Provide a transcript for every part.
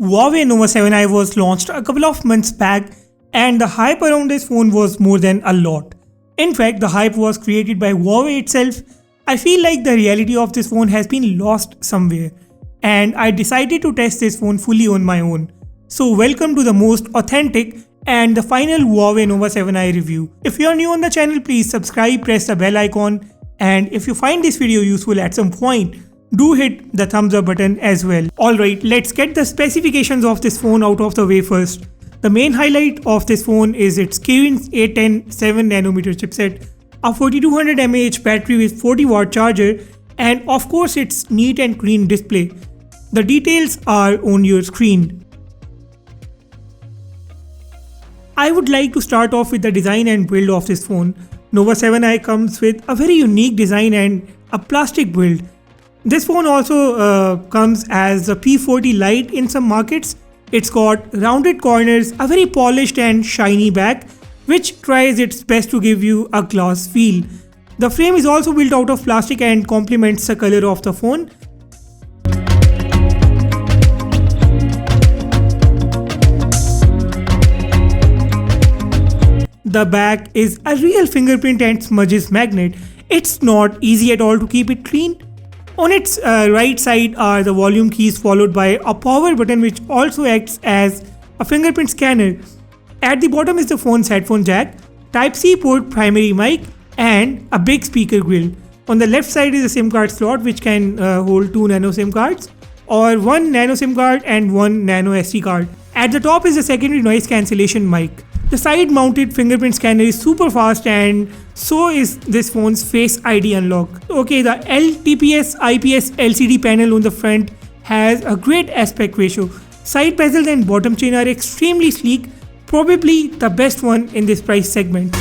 Huawei Nova 7i was launched a couple of months back, and the hype around this phone was more than a lot. In fact, the hype was created by Huawei itself. I feel like the reality of this phone has been lost somewhere, and I decided to test this phone fully on my own. So welcome to the most authentic and the final Huawei Nova 7i review. If you are new on the channel, please subscribe, press the bell icon, and if you find this video useful at some point, do hit the thumbs up button as well. Alright, let's get the specifications of this phone out of the way first. The main highlight of this phone is its Kirin A10 7nm chipset, a 4200 mAh battery with 40-watt charger, and of course its neat and clean display. The details are on your screen. I would like to start off with the design and build of this phone. Nova 7i comes with a very unique design and a plastic build. This phone also comes as a P40 Lite in some markets. It's got rounded corners, a very polished and shiny back, which tries its best to give you a gloss feel. The frame is also built out of plastic and complements the color of the phone. The back is a real fingerprint and smudges magnet. It's not easy at all to keep it clean. On its right side are the volume keys followed by a power button which also acts as a fingerprint scanner. At the bottom is the phone's headphone jack, Type-C port primary mic, and a big speaker grill. On the left side is a SIM card slot which can hold 2 nano SIM cards or 1 nano SIM card and 1 nano SD card. At the top is a secondary noise cancellation mic. The side mounted fingerprint scanner is super fast, and so is this phone's Face ID unlock. Okay, the LTPS IPS LCD panel on the front has a great aspect ratio. Side bezels and bottom chain are extremely sleek, probably the best one in this price segment.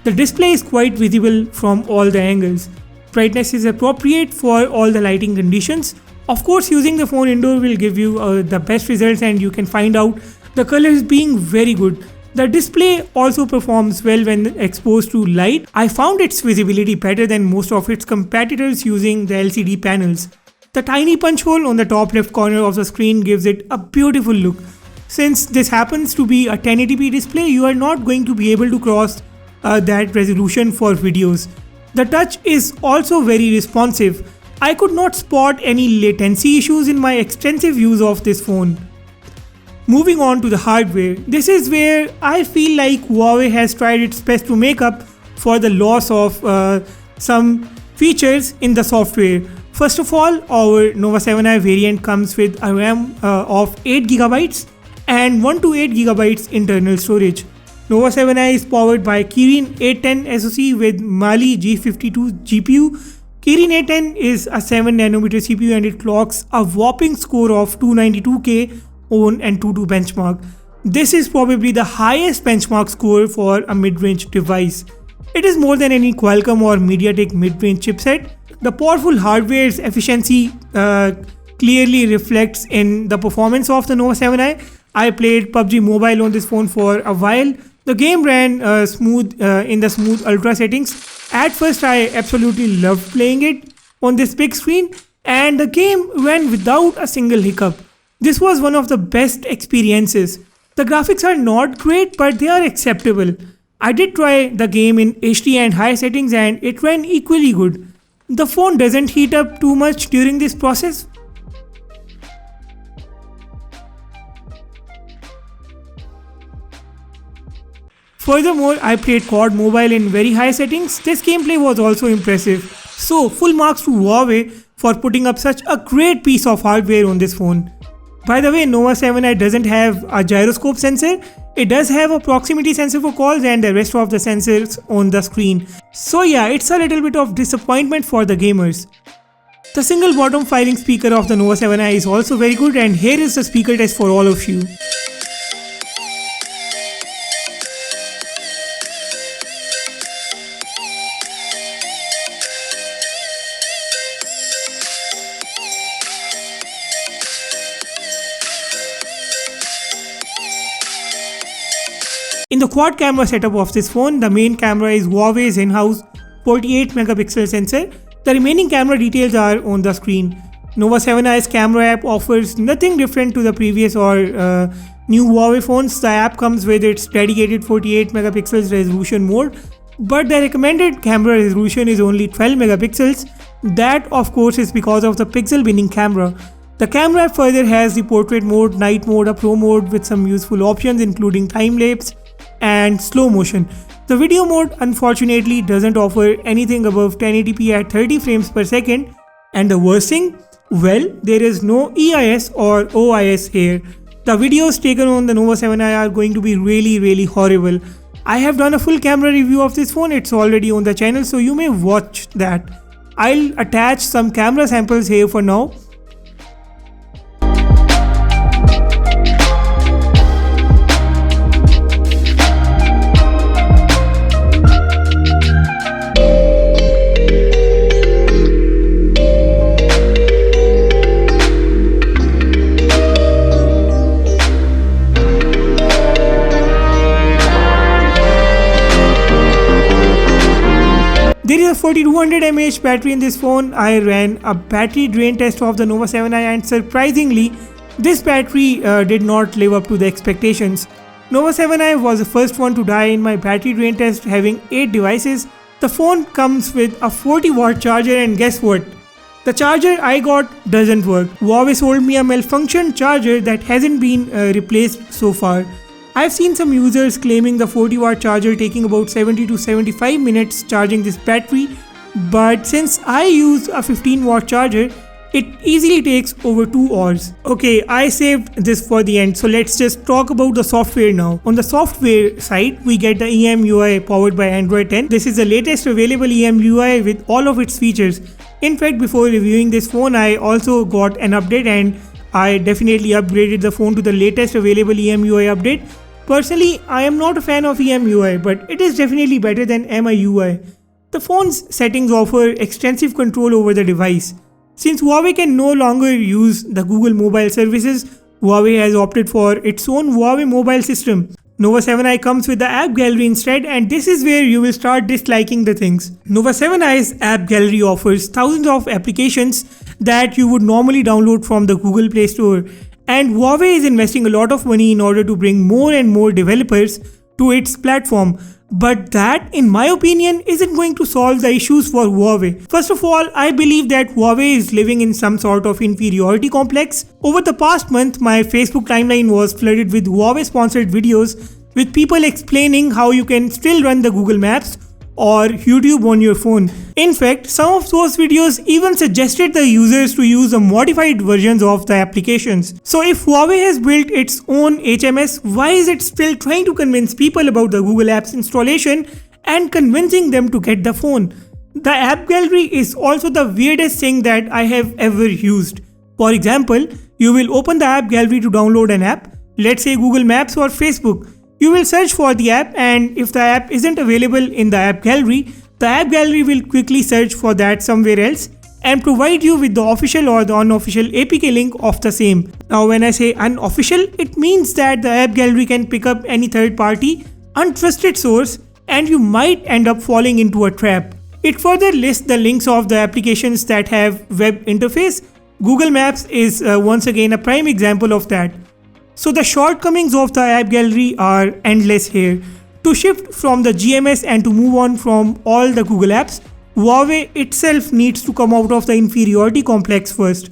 The display is quite visible from all the angles. Brightness is appropriate for all the lighting conditions. Of course, using the phone indoor will give you the best results, and you can find out the colors being very good. The display also performs well when exposed to light. I found its visibility better than most of its competitors using the LCD panels. The tiny punch hole on the top left corner of the screen gives it a beautiful look. Since this happens to be a 1080p display, you are not going to be able to cross that resolution for videos. The touch is also very responsive. I could not spot any latency issues in my extensive use of this phone. Moving on to the hardware, this is where I feel like Huawei has tried its best to make up for the loss of some features in the software. First of all, our Nova 7i variant comes with a RAM of 8GB and 1 to 8GB internal storage. Nova 7i is powered by Kirin A10 SoC with Mali G52 GPU. Kirin A10 is a 7nm CPU and it clocks a whopping score of 292K on AnTuTu benchmark. This is probably the highest benchmark score for a mid-range device. It is more than any Qualcomm or MediaTek mid-range chipset. The powerful hardware's efficiency clearly reflects in the performance of the Nova 7i. I played PUBG Mobile on this phone for a while. The game ran smooth in the smooth ultra settings. At first, I absolutely loved playing it on this big screen, and the game ran without a single hiccup. This was one of the best experiences. The graphics are not great, but they are acceptable. I did try the game in HD and high settings and it ran equally good. The phone doesn't heat up too much during this process. Furthermore, I played COD Mobile in very high settings. This gameplay was also impressive. So, full marks to Huawei for putting up such a great piece of hardware on this phone. By the way, Nova 7i doesn't have a gyroscope sensor. It does have a proximity sensor for calls and the rest of the sensors on the screen. So yeah, it's a little bit of disappointment for the gamers. The single bottom firing speaker of the Nova 7i is also very good, and here is the speaker test for all of you. In the quad camera setup of this phone, the main camera is Huawei's in-house 48 megapixel sensor. The remaining camera details are on the screen. Nova 7i's camera app offers nothing different to the previous or new Huawei phones. The app comes with its dedicated 48 megapixels resolution mode, but the recommended camera resolution is only 12 megapixels. That of course is because of the pixel binning camera. The camera app further has the portrait mode, night mode, a pro mode with some useful options including time lapse and slow motion. The video mode unfortunately doesn't offer anything above 1080p at 30 frames per second, and the worst thing, well, there is no EIS or OIS here. The videos taken on the Nova 7i are going to be really horrible. I have done a full camera review of this phone, it's already on the channel, so you may watch that. I'll attach some camera samples here for now. There is a 4200 mAh battery in this phone. I ran a battery drain test of the Nova 7i and surprisingly, this battery did not live up to the expectations. Nova 7i was the first one to die in my battery drain test, having 8 devices. The phone comes with a 40-watt charger, and guess what? The charger I got doesn't work. Huawei sold me a malfunctioned charger that hasn't been replaced so far. I've seen some users claiming the 40-watt charger taking about 70 to 75 minutes charging this battery, but since I use a 15-watt charger, it easily takes over 2 hours. Okay, I saved this for the end, so let's just talk about the software now. On the software side, we get the EMUI powered by Android 10. This is the latest available EMUI with all of its features. In fact, before reviewing this phone, I also got an update and I definitely upgraded the phone to the latest available EMUI update. Personally, I am not a fan of EMUI, but it is definitely better than MIUI. The phone's settings offer extensive control over the device. Since Huawei can no longer use the Google mobile services, Huawei has opted for its own Huawei mobile system. Nova 7i comes with the app gallery instead, and this is where you will start disliking the things. Nova 7i's app gallery offers thousands of applications that you would normally download from the Google Play Store. And Huawei is investing a lot of money in order to bring more and more developers to its platform. But that, in my opinion, isn't going to solve the issues for Huawei. First of all, I believe that Huawei is living in some sort of inferiority complex. Over the past month, my Facebook timeline was flooded with Huawei sponsored videos with people explaining how you can still run the Google Maps or YouTube on your phone. In fact, some of those videos even suggested the users to use the modified versions of the applications. So if Huawei has built its own HMS, why is it still trying to convince people about the Google Apps installation and convincing them to get the phone? The app gallery is also the weirdest thing that I have ever used. For example, you will open the app gallery to download an app, let's say Google Maps or Facebook. You will search for the app, and if the app isn't available in the app gallery will quickly search for that somewhere else and provide you with the official or the unofficial APK link of the same. Now when I say unofficial, it means that the app gallery can pick up any third party, untrusted source, and you might end up falling into a trap. It further lists the links of the applications that have web interface. Google Maps is once again a prime example of that. So the shortcomings of the app gallery are endless here. To shift from the GMS and to move on from all the Google apps, Huawei itself needs to come out of the inferiority complex first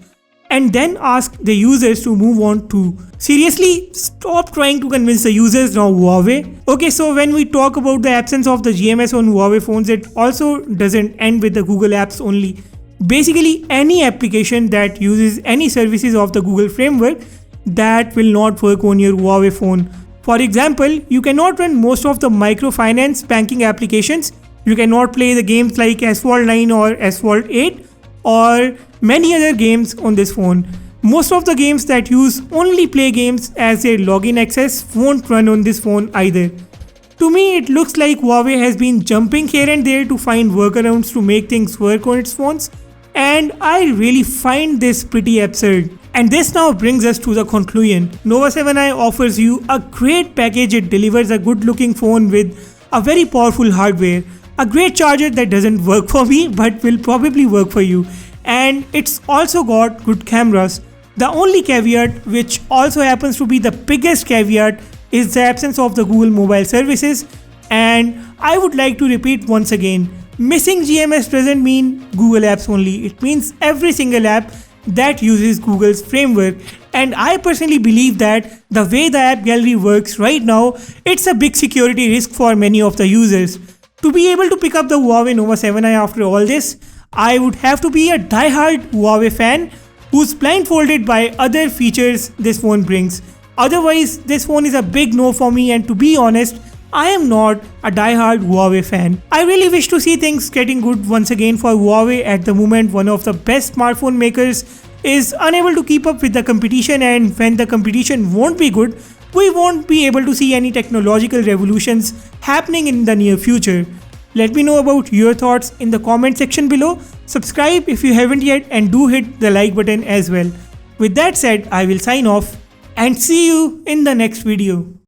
and then ask the users to move on too. Seriously, stop trying to convince the users now, Huawei. Okay, so when we talk about the absence of the GMS on Huawei phones, it also doesn't end with the Google apps only. Basically, any application that uses any services of the Google framework that will not work on your Huawei phone. For example, you cannot run most of the microfinance banking applications, you cannot play the games like Asphalt 9 or Asphalt 8 or many other games on this phone. Most of the games that use only play games as a login access won't run on this phone either. To me, it looks like Huawei has been jumping here and there to find workarounds to make things work on its phones, and I really find this pretty absurd. And this now brings us to the conclusion. Nova 7i offers you a great package. It delivers a good looking phone with a very powerful hardware, a great charger that doesn't work for me but will probably work for you, and it's also got good cameras. The only caveat, which also happens to be the biggest caveat, is the absence of the Google mobile services. And I would like to repeat once again, missing GMS doesn't mean Google apps only. It means every single app that uses Google's framework. And I personally believe that the way the app gallery works right now, it's a big security risk for many of the users. To be able to pick up the Huawei Nova 7i after all this, I would have to be a die-hard Huawei fan who's blindfolded by other features this phone brings. Otherwise, this phone is a big no for me, and to be honest, I am not a die-hard Huawei fan. I really wish to see things getting good once again for Huawei. At the moment, one of the best smartphone makers is unable to keep up with the competition, and when the competition won't be good, we won't be able to see any technological revolutions happening in the near future. Let me know about your thoughts in the comment section below. Subscribe if you haven't yet, and do hit the like button as well. With that said, I will sign off and see you in the next video.